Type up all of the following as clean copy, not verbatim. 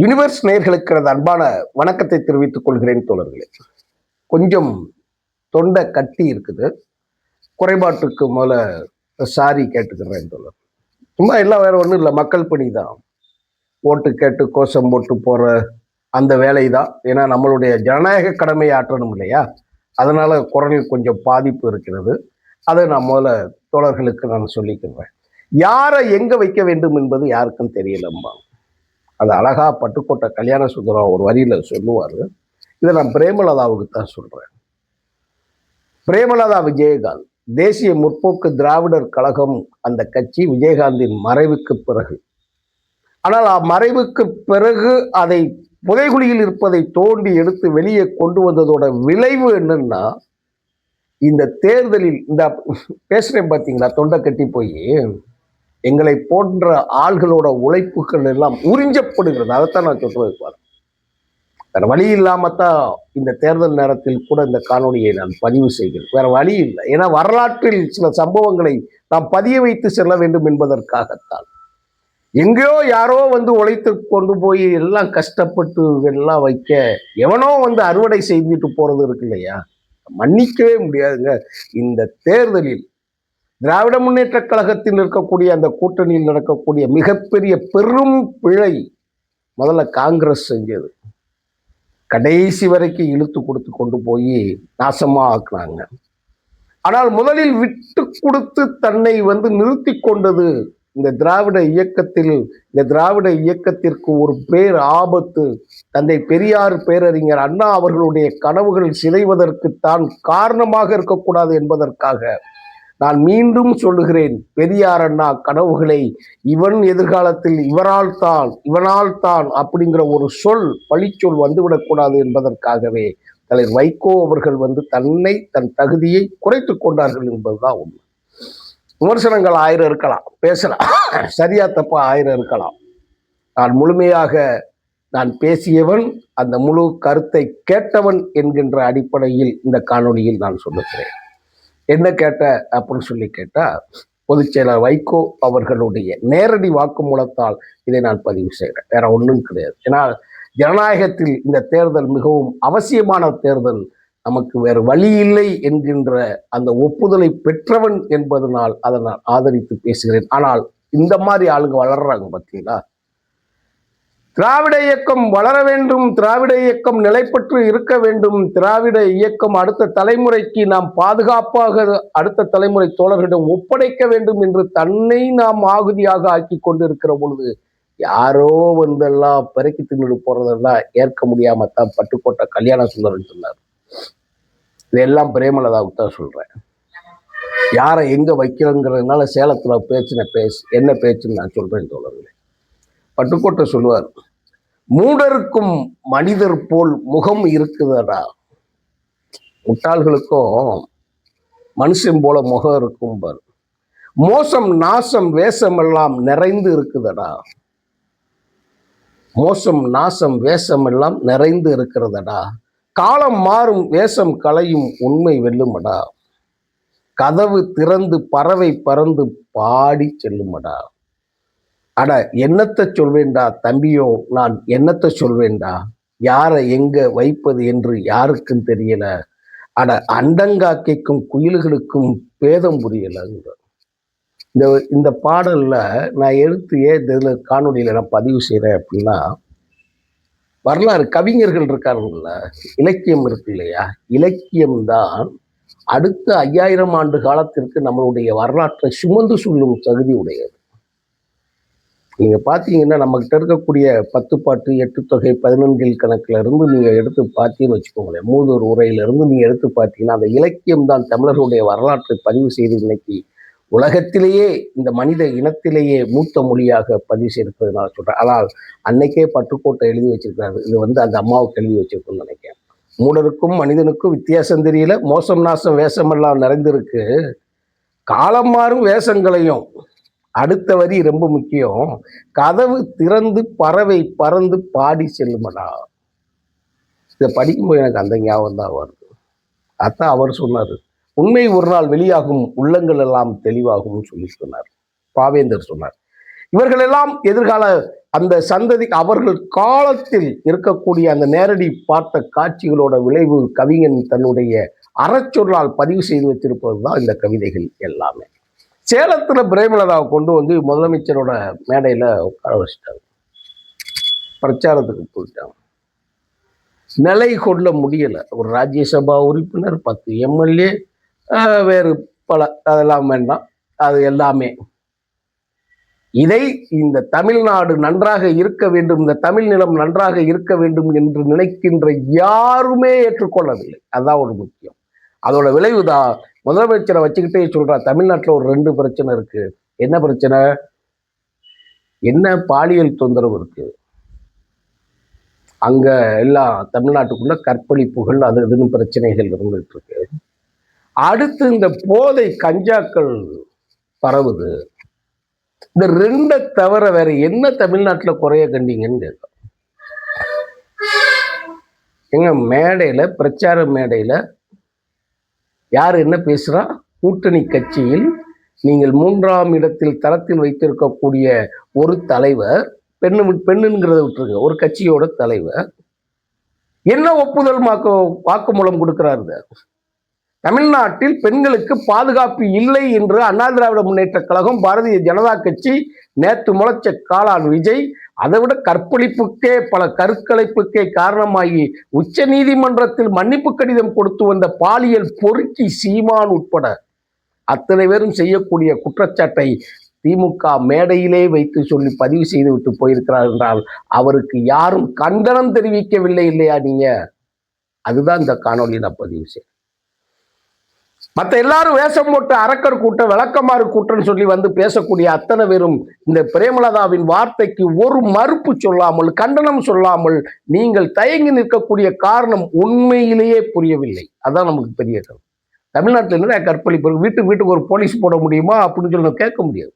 Universe நேயர்களுக்கு எனது அன்பான வணக்கத்தை தெரிவித்துக் கொள்கிறேன் தோழர்களே. கொஞ்சம் தொண்டை கட்டி இருக்குது. குறைபாட்டுக்கு முதல்ல சாரி கேட்டுக்கிறேன் தோழர். சும்மா எல்லாம் வேற ஒன்றும் இல்லை, மக்கள் பணி தான். ஓட்டு கேட்டு கோஷம் போட்டு போற அந்த வேலை தான். ஏன்னா நம்மளுடைய ஜனநாயக கடமையை ஆற்றணும் இல்லையா? அதனால குரலில் கொஞ்சம் பாதிப்பு இருக்கிறது. அதை நான் முதல்ல தோழர்களுக்கு நான் சொல்லிக்கிறேன். யாரை எங்க வைக்க வேண்டும் என்பது யாருக்கும் தெரியலம்மா. அது அழகா பட்டுக்கோட்டை கல்யாண சுந்தரம் ஒரு வரியில சொல்லுவாரு. இதை நான் பிரேமலதாவுக்கு தான் சொல்றேன். பிரேமலதா விஜயகாந்த் தேசிய முற்போக்கு திராவிடர் கழகம், அந்த கட்சி விஜயகாந்தின் மறைவுக்கு பிறகு, ஆனால் மறைவுக்கு பிறகு அதை புதைகுழியில் இருப்பதை தோண்டி எடுத்து வெளியே கொண்டு வந்ததோட விளைவு என்னன்னா, இந்த தேர்தலில் இந்த பேசுறேன் பார்த்தீங்களா, தொண்டை கட்டி போய் எங்களை போன்ற ஆள்களோட உழைப்புகள் எல்லாம் உறிஞ்சப்படுகிறது. அதைத்தான் நான் சொல்றேன். வேற வழி இல்லாமத்தான் இந்த தேர்தல் நேரத்தில் கூட இந்த காணொலியை நான் பதிவு செய்கிறேன். வேற வழி இல்லை. ஏன்னா வரலாற்றில் சில சம்பவங்களை நாம் பதிய வைத்து செல்ல வேண்டும் என்பதற்காகத்தான். எங்கேயோ யாரோ வந்து உழைத்து கொண்டு போய் எல்லாம் கஷ்டப்பட்டு எல்லாம் வைக்க எவனோ வந்து அறுவடை செய்துட்டு போறது இருக்கு இல்லையா, மன்னிக்கவே முடியாதுங்க. இந்த தேர்தலில் திராவிட முன்னேற்ற கழகத்தில் இருக்கக்கூடிய அந்த கூட்டணியில் நடக்கக்கூடிய மிகப்பெரிய பெரும் பிழை முதல்ல காங்கிரஸ் செஞ்சது. கடைசி வரைக்கும் இழுத்து கொடுத்து கொண்டு போய் நாசமா ஆக்குனாங்க. ஆனால் முதலில் விட்டு கொடுத்து தன்னை வந்து நிறுத்தி கொண்டது இந்த திராவிட இயக்கத்தில். இந்த திராவிட இயக்கத்திற்கு ஒரு பேர் ஆபத்து. தந்தை பெரியார், பேரறிஞர் அண்ணா அவர்களுடைய கனவுகள் சிதைவதற்கு தான் காரணமாக இருக்கக்கூடாது என்பதற்காக நான் மீண்டும் சொல்லுகிறேன், பெரியார் அண்ணா கனவுகளை இவன் எதிர்காலத்தில் இவனால் தான் அப்படிங்கிற ஒரு பழிச்சொல் வந்துவிடக்கூடாது என்பதற்காகவே தலைவர் வைகோ அவர்கள் வந்து தன் தகுதியை குறைத்துக் கொண்டார்கள் என்பதுதான் உண்மை. விமர்சனங்கள் 1000 இருக்கலாம், பேசலாம், சரியா தப்பா 1000 இருக்கலாம். நான் முழுமையாக நான் பேசியவன், அந்த முழு கருத்தை கேட்டவன் என்கின்ற அடிப்படையில் இந்த காணொலியில் நான் சொல்லுகிறேன். என்ன கேட்ட அப்படின்னு சொல்லி கேட்டா, பொதுச் செயலர் வைகோ அவர்களுடைய நேரடி வாக்குமூலத்தால் இதை நான் பதிவு செய்கிறேன். வேற ஒன்றும் கிடையாது. ஏன்னா ஜனநாயகத்தில் இந்த தேர்தல் மிகவும் அவசியமான தேர்தல். நமக்கு வேறு வழி இல்லை என்கின்ற அந்த ஒப்புதலை பெற்றவன் என்பதனால் அதை நான் ஆதரித்து பேசுகிறேன். ஆனால் இந்த மாதிரி ஆளுங்க வளர்றாங்க பார்த்தீங்களா. திராவிட இயக்கம் வளர வேண்டும், திராவிட இயக்கம் நிலைப்பற்று இருக்க வேண்டும், திராவிட இயக்கம் அடுத்த தலைமுறைக்கு நாம் பாதுகாப்பாக அடுத்த தலைமுறை தோழர்களிடம் ஒப்படைக்க வேண்டும் என்று தன்னை நாம் ஆகுதியாக ஆக்கி கொண்டு இருக்கிற பொழுது யாரோ வந்தெல்லாம் பெருக்கி தின்னு போறதெல்லாம் ஏற்க முடியாமத்தான் பட்டுக்கோட்டை கல்யாண சுந்தரம் சொன்னார். இதெல்லாம் பிரேமலதாவுக்கு தான் சொல்றேன். யாரை எங்க வைக்கிறங்கிறதுனால சேலத்துல என்ன பேச்சுன்னு நான் சொல்றேன் தோழர்களே. பட்டுக்கோட்டை சொல்லுவார், மூடருக்கும் மனிதர் போல் முகம் இருக்குதடா, முட்டாள்களுக்கும் மனுஷன் போல முகம் இருக்கும் பார், மோசம் நாசம் வேஷம் எல்லாம் நிறைந்து இருக்குதடா, மோசம் நாசம் வேஷம் எல்லாம் நிறைந்து இருக்கிறதடா, காலம் மாறும் வேஷம் களையும் உண்மை வெல்லுமடா, கதவு திறந்து பறவை பறந்து பாடி செல்லுமடா. அட என்னத்தை சொல்வேண்டா தம்பியோ, நான் என்னத்தை சொல்வேண்டா, யாரை எங்க வைப்பது என்று யாருக்கும் தெரியல. அட அண்டங்காக்கைக்கும் குயில்களுக்கும் பேதம் புரியல. இந்த பாடல்ல நான் இதுல காணொலியில நான் பதிவு செய்யறேன் அப்படின்னா, வரலாறு கவிஞர்கள் இருக்காருல்ல, இலக்கியம் இருக்கு இல்லையா, இலக்கியம்தான் அடுத்த 5000 ஆண்டு காலத்திற்கு நம்மளுடைய வரலாற்றை சுமந்து சொல்லும் தகுதி உடையது. நீங்க பாத்தீங்கன்னா நம்ம கிட்ட இருக்கக்கூடிய 10 பாட்டு 8 தொகை 11 கணக்குல இருந்து நீங்க எடுத்து பார்த்தீங்கன்னு வச்சுக்கோங்களேன், மூதூர் உரையில இருந்து நீங்க எடுத்து பார்த்தீங்கன்னா அந்த இலக்கியம் தான் தமிழர்களுடைய வரலாற்றை பதிவு செய்து இன்னைக்கு உலகத்திலேயே இந்த மனித இனத்திலேயே மூத்த மொழியாக பதிவு செய்திருப்பது நான் சொல்றேன். ஆனால் அன்னைக்கே பட்டுக்கோட்டை எழுதி வச்சிருக்காரு, இது வந்து அந்த அம்மாவுக்கு எழுதி வச்சிருக்குன்னு நினைக்கிறேன். மூடருக்கும் மனிதனுக்கும் வித்தியாசம் தெரியல, மோசம் நாசம் வேஷமெல்லாம் நிறைந்திருக்கு, காலம் மாறும் வேஷங்களையும். அடுத்த வரி ரொம்ப முக்கியம், கதவு திறந்து பறவை பறந்து பாடி செல்லுமடா. இதை படிக்கும்போது எனக்கு அந்த ஞாபகம் தான் வருது. அதான் அவர் சொன்னார், உண்மை ஒரு நாள் வெளியாகும், உள்ளங்கள் எல்லாம் தெளிவாகும் சொல்லி சொன்னார். பாவேந்தர் சொன்னார். இவர்களெல்லாம் எதிர்கால அந்த சந்ததி அவர்கள் காலத்தில் இருக்கக்கூடிய அந்த நேரடி பார்த்த காட்சிகளோட விளைவு கவிஞன் தன்னுடைய அறச்சொல்லால் பதிவு செய்து வச்சிருப்பது தான் இந்த கவிதைகள் எல்லாமே. சேலத்துல பிரேமலதாவை கொண்டு வந்து முதலமைச்சரோட மேடையில உட்கார வச்சிட்டாங்க. பிரச்சாரத்துக்கு போயிட்டாங்க. நிலை கொள்ள முடியல. ஒரு ராஜ்யசபா உறுப்பினர், 10 எம்எல்ஏ, வேறு பல, அதெல்லாம் வேண்டாம், அது எல்லாமே. இதை இந்த தமிழ்நாடு நன்றாக இருக்க வேண்டும், இந்த தமிழ் நிலம் நன்றாக இருக்க வேண்டும் என்று நினைக்கின்ற யாருமே ஏற்றுக்கொள்ளவில்லை. அதுதான் ஒரு முக்கியம். அதோட விளைவுதான் முதலமைச்சரை வச்சுக்கிட்டே சொல்றா, தமிழ்நாட்டில் ஒரு 2 பிரச்சனை இருக்கு. என்ன பிரச்சனை? என்ன பாலியல் தொந்தரவு இருக்கு அங்க, எல்லாம் தமிழ்நாட்டுக்குள்ள கற்பழிப்புகள் அது இதுன்னு பிரச்சனைகள் இருந்துட்டு இருக்கு. அடுத்து இந்த போதை கஞ்சாக்கள் பரவுது. இந்த 2 தவிர வேற என்ன தமிழ்நாட்டுல குறைய கண்டீங்கன்னு கேட்கும். எங்க மேடையில, பிரச்சார மேடையில யார் என்ன பேசுறா? கூட்டணி கட்சியில் நீங்கள் 3ஆம் இடத்தில் தரத்தில் வைத்திருக்கக்கூடிய ஒரு தலைவர், பெண்ணுங்கிறத விட்டுருங்க, ஒரு கட்சியோட தலைவர் என்ன ஒப்புதல் வாக்குமூலம் கொடுக்கிறாரு? தமிழ்நாட்டில் பெண்களுக்கு பாதுகாப்பு இல்லை என்று அண்ணா திராவிட முன்னேற்ற கழகம், பாரதிய ஜனதா கட்சி, நேற்று முளைச்ச காளான் விஜய், அதை விட கற்பழிப்புக்கே, பல கருக்கலைப்புக்கே காரணமாகி உச்ச நீதிமன்றத்தில் மன்னிப்பு கடிதம் கொடுத்து வந்த பாலியல் பொறுக்கி சீமான் உட்பட அத்தனை பேரும் செய்யக்கூடிய குற்றச்சாட்டை திமுக மேடையிலே வைத்து சொல்லி பதிவு செய்து விட்டு போயிருக்கிறார் என்றால் அவருக்கு யாரும் கண்டனம் தெரிவிக்கவில்லை இல்லையா நீங்க? அதுதான் இந்த காணொலி நான் பதிவு செய்ய. மற்ற எல்லாரும் வேஷம் போட்டு அரக்கர் கூட்டம், விளக்கமாறு கூட்டம்னு சொல்லி வந்து பேசக்கூடிய அத்தனை பேரும் இந்த பிரேமலதாவின் வார்த்தைக்கு ஒரு மறுப்பு சொல்லாமல், கண்டனம் சொல்லாமல் நீங்கள் தயங்கி நிற்கக்கூடிய காரணம் உண்மையிலேயே புரியவில்லை. அதான் நமக்கு பெரிய கருத்து. தமிழ்நாட்டில் என்ன கற்பழிப்பு, வீட்டுக்கு ஒரு போலீஸ் போட முடியுமா அப்படின்னு சொல்லி கேட்க முடியாது.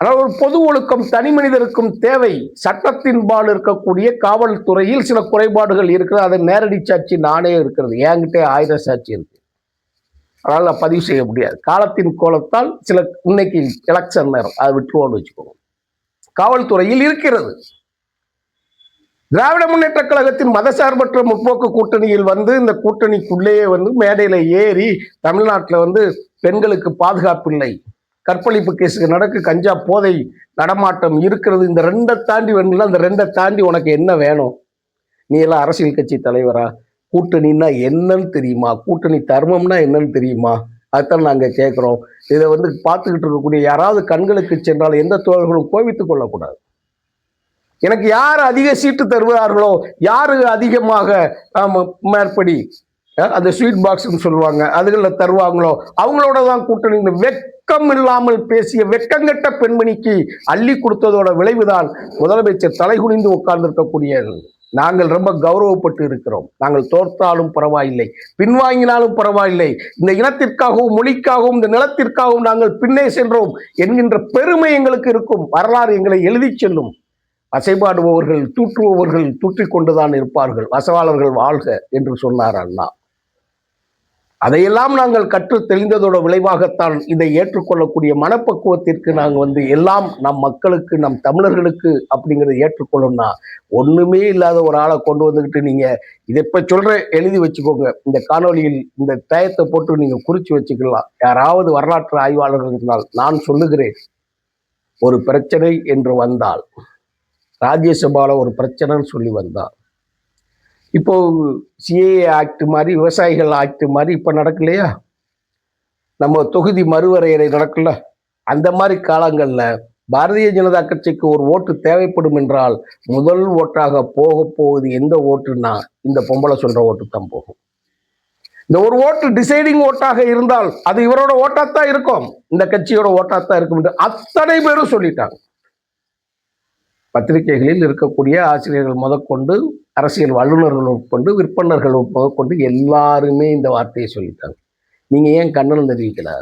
ஆனால் ஒரு பொது ஒழுக்கம் தனி மனிதருக்கும் தேவை. சட்டத்தின் பால் இருக்கக்கூடிய காவல்துறையில் சில குறைபாடுகள் இருக்கிறது. அதை நேரடி சாட்சி நானே இருக்கிறது, என்கிட்ட 1000 சாட்சி இருக்கு. அதனால பதிவு செய்ய முடியாது. காலத்தின் கோலத்தால் சில, இன்னைக்கு எலெக்ஷன் நேரம், அதை விட்டுருவோன்னு வச்சுக்கோங்க. காவல்துறையில் இருக்கிறது. திராவிட முன்னேற்ற கழகத்தின் மதசார்பற்ற முற்போக்கு கூட்டணியில் வந்து இந்த கூட்டணிக்குள்ளேயே வந்து மேடையில ஏறி தமிழ்நாட்டில் வந்து பெண்களுக்கு பாதுகாப்பு இல்லை, கற்பழிப்பு கேஸுக்கு நடக்கு, கஞ்சா போதை நடமாட்டம் இருக்கிறது, இந்த 2 தாண்டி வேணும்னா அந்த 2 தாண்டி உனக்கு என்ன வேணும்? நீ எல்லாம் அரசியல் கட்சி தலைவரா? கூட்டணின்னா என்னன்னு தெரியுமா? கூட்டணி தர்மம்னா என்னன்னு தெரியுமா? அதுதான் நாங்க கேட்கிறோம். இதை வந்து பார்த்துக்கிட்டு இருக்கக்கூடிய யாராவது கண்களுக்கு சென்றால் எந்த தோழர்களும் கோபித்துக் கொள்ளக்கூடாது. எனக்கு யார் அதிக சீட்டு தருவார்களோ, யாரு அதிகமாக மேற்படி அந்த ஸ்வீட் பாக்ஸ்ன்னு சொல்லுவாங்க, அதுகளில் தருவாங்களோ அவங்களோட தான் கூட்டணி. வெட்கம் இல்லாமல் பேசிய வெட்கங்கட்ட பெண்மணிக்கு அள்ளி கொடுத்ததோட விளைவுதான் முதலமைச்சர் தலைகுனிந்து உட்கார்ந்து இருக்கக்கூடிய. நாங்கள் ரொம்ப கௌரவப்பட்டு இருக்கிறோம். நாங்கள் தோற்றாலும் பரவாயில்லை, பின்வாங்கினாலும் பரவாயில்லை, இந்த இனத்திற்காகவும் மொழிக்காகவும் இந்த நிலத்திற்காகவும் நாங்கள் பின்னே சென்றோம் என்கின்ற பெருமை எங்களுக்கு இருக்கும். வரலாறு எங்களை எழுதி செல்லும். வசைபாடுபவர்கள், தூற்றுபவர்கள் தூற்றிக் கொண்டுதான் இருப்பார்கள், வசவாளர்கள் வாழ்க என்று சொன்னார் அண்ணா. அதையெல்லாம் நாங்கள் கற்று தெளிந்ததோட விளைவாகத்தான் இதை ஏற்றுக்கொள்ளக்கூடிய மனப்பக்குவத்திற்கு நாங்கள் வந்து எல்லாம் நம் மக்களுக்கு, நம் தமிழர்களுக்கு அப்படிங்கிறத ஏற்றுக்கொள்ளணும்னா ஒண்ணுமே இல்லாத ஒரு ஆளை கொண்டு வந்துக்கிட்டு நீங்க இதை இப்ப சொல்ற எழுதி வச்சுக்கோங்க. இந்த காணொலியில் இந்த டயத்தை போட்டு நீங்க குறிச்சு வச்சுக்கலாம். யாராவது வரலாற்று ஆய்வாளர்கள் இருந்தால் நான் சொல்லுகிறேன், ஒரு பிரச்சனை என்று வந்தால், ராஜ்யசபால ஒரு பிரச்சனைன்னு சொல்லி வந்தால், இப்போ சிஏஏ ஆக்ட் மாதிரி, விவசாயிகள் ஆக்ட் மாதிரி இப்ப நடக்கலையா? நம்ம தொகுதி மறுவரையறை நடக்கல? அந்த மாதிரி காலங்கள்ல பாரதிய ஜனதா கட்சிக்கு ஒரு ஓட்டு தேவைப்படும் என்றால் முதல் ஓட்டாக போகுது எந்த ஓட்டுன்னா இந்த பொம்பளை சொல்ற ஓட்டு தான் போகும். இந்த ஒரு ஓட்டு டிசைடிங் ஓட்டாக இருந்தால் அது இவரோட ஓட்டாத்தான் இருக்கும், இந்த கட்சியோட ஓட்டாத்தான் இருக்கும் என்று அத்தனை பேரும் சொல்லிட்டாங்க. பத்திரிகைகளில் இருக்கக்கூடிய ஆசிரியர்கள் முதற்கொண்டு, அரசியல் வல்லுநர்கள் உட்கொண்டு, விற்பனர்கள் முதற்கொண்டு எல்லாருமே இந்த வார்த்தையை சொல்லிட்டாங்க. நீங்க ஏன் கண்டனம் தெரிவிக்கல?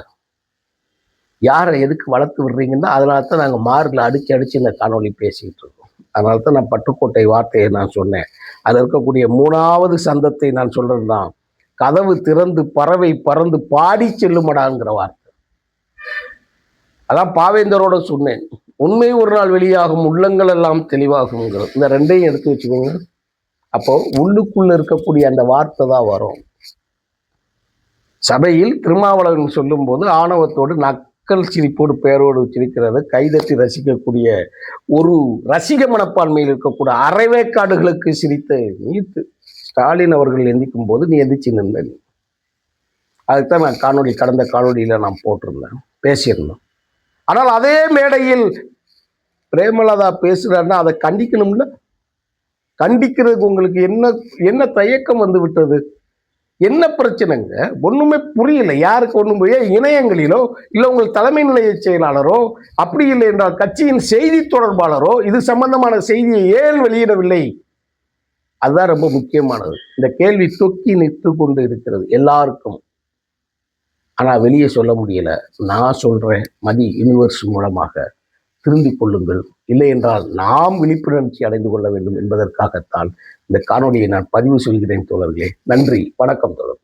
யாரை எதுக்கு வளர்த்து விடுறீங்கன்னா அதனால தான் நாங்கள் மார்பில் அடிச்சு இந்த காணொலி பேசிக்கிட்டு இருக்கோம். அதனால தான் நான் பட்டுக்கோட்டை வார்த்தையை நான் சொன்னேன். அதில் இருக்கக்கூடிய 3வது சந்தத்தை நான் சொல்றதுதான், கதவு திறந்து பறவை பறந்து பாடி செல்லுமடாங்கிற வார்த்தை. அதான் பாவேந்தரோட சொன்னேன். உண்மை ஒரு நாள் வெளியாகும், உள்ளங்கள் எல்லாம் தெளிவாகுங்கிறது. இந்த ரெண்டையும் எடுத்து வச்சுக்கோங்க. அப்போ உள்ளுக்குள்ள இருக்கக்கூடிய அந்த வார்த்தை தான் வரும். சபையில் திருமாவளவன் சொல்லும் போது ஆணவத்தோடு நக்கல் சிரிப்போடு பேரோடு சிரிக்கிறது, கைதட்டி ரசிக்கக்கூடிய ஒரு ரசிக மனப்பான்மையில் இருக்கக்கூடிய அரைவேக்காடுகளுக்கு சிரித்த நீத்து ஸ்டாலின் அவர்கள் எந்திக்கும் போது நீ எந்திரிச்சு நின்ற. அதுக்குதான் நான் கடந்த காணொலியில நான் போட்டிருந்தேன், பேசியிருந்தேன். ஆனால் அதே மேடையில் பிரேமலதா பேசுறாருன்னா அதை கண்டிக்கணும்ல. கண்டிக்கிறதுக்கு உங்களுக்கு என்ன தயக்கம் வந்து விட்டது? என்ன பிரச்சனைங்க? ஒண்ணுமே புரியல. யாருக்கு ஒண்ணும் இணையங்களிலோ இல்ல உங்கள் தலைமை நிலைய செயலாளரோ, அப்படி இல்லை என்றால் கட்சியின் செய்தி தொடர்பாளரோ இது சம்பந்தமான செய்தியை ஏன் வெளியிடவில்லை? அதுதான் ரொம்ப முக்கியமானது. இந்த கேள்வி தொக்கி நிற்று கொண்டு இருக்கிறது எல்லாருக்கும். ஆனா வெளியே சொல்ல முடியல. நான் சொல்றேன், மதி யூனிவர்ஸ் மூலமாக திருந்திக் கொள்ளுங்கள். இல்லை என்றால் நாம் விழிப்புணர்ச்சி அடைந்து கொள்ள வேண்டும் என்பதற்காகத்தான் இந்த காணொலியை நான் பதிவு செய்கிறேன் தோழர்களே. நன்றி, வணக்கம் தோழர்.